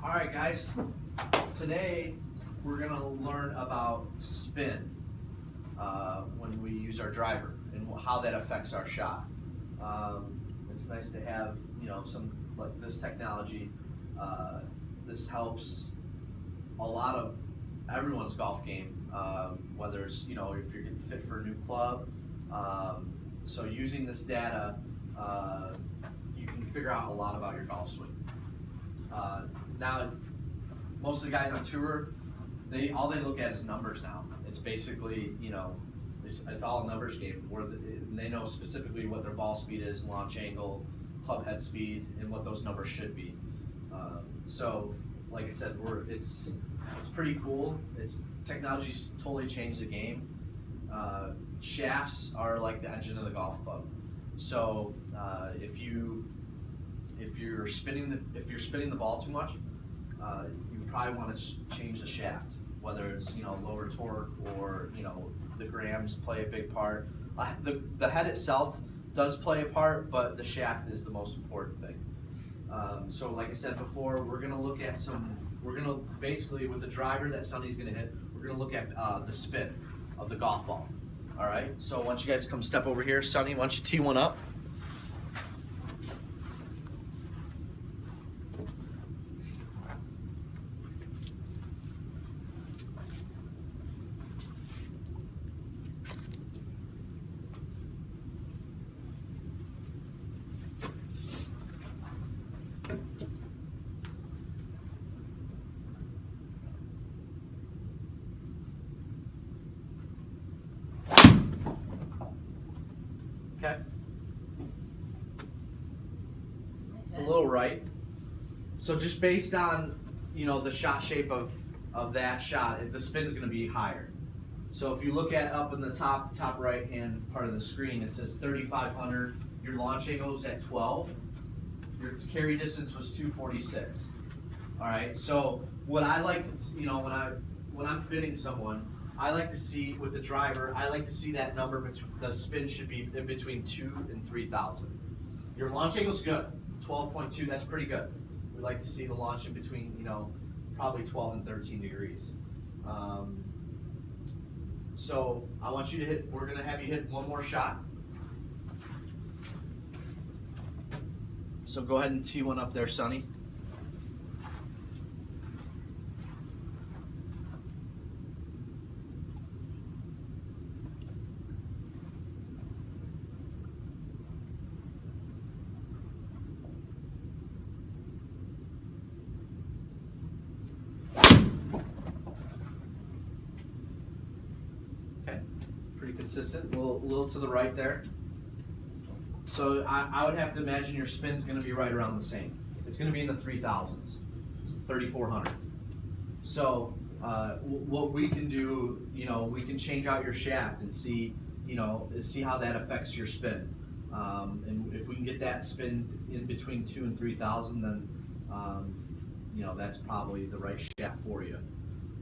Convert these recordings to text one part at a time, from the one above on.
All right, guys. Today we're gonna learn about spin when we use our driver and how that affects our shot. It's nice to have some like this technology. This helps a lot of everyone's golf game, whether it's if you're getting fit for a new club. So using this data, you can figure out a lot about your golf swing. Now, most of the guys on tour, all they look at is numbers now. It's basically, it's all a numbers game where they know specifically what their ball speed is, launch angle, club head speed, and what those numbers should be. So, like I said, it's pretty cool. Technology's totally changed the game. Shafts are like the engine of the golf club. So if you're spinning the ball too much, you probably want to change the shaft, whether it's lower torque or the grams play a big part. The head itself does play a part, but the shaft is the most important thing. So like I said before, we're gonna basically with the driver that Sonny's gonna hit, we're gonna look at the spin of the golf ball. All right. So why don't you guys come step over here, Sonny? Why don't you tee one up? Okay. It's a little right. So just based on the shot shape of that shot, the spin is going to be higher. So if you look at up in the top right hand part of the screen, it says 3,500. Your launch angle was at 12. Your carry distance was 246. All right. So what I like to, when I'm fitting someone, I like to see with the driver, I like to see that number the spin should be in between 2,000 and 3,000. Your launch angle's good, 12.2, that's pretty good. We like to see the launch in between, probably 12 and 13 degrees. So I want you to we're gonna have you hit one more shot. So go ahead and tee one up there, Sonny. Okay, pretty consistent, a little to the right there. So I would have to imagine your spin's going to be right around the same. It's going to be in the 3,000s, 3,400. So what we can do, we can change out your shaft and see how that affects your spin. And if we can get that spin in between 2,000 and 3,000, then that's probably the right shaft for you.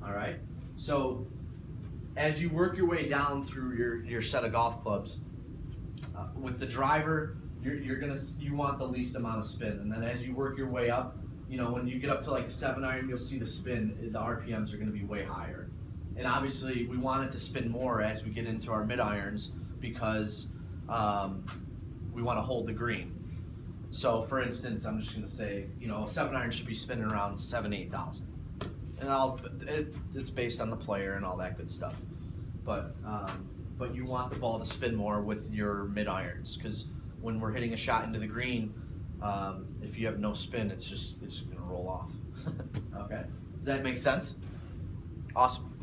All right. So as you work your way down through your set of golf clubs, with the driver, you want the least amount of spin, and then as you work your way up, when you get up to like a 7-iron, you'll see the spin. The RPMs are going to be way higher, and obviously we want it to spin more as we get into our mid-irons because we want to hold the green. So for instance, I'm just going to say, a 7-iron should be spinning around 7,000-8,000. And it's based on the player and all that good stuff. But you want the ball to spin more with your mid-irons because when we're hitting a shot into the green, if you have no spin, it's going to roll off. Okay. Does that make sense? Awesome.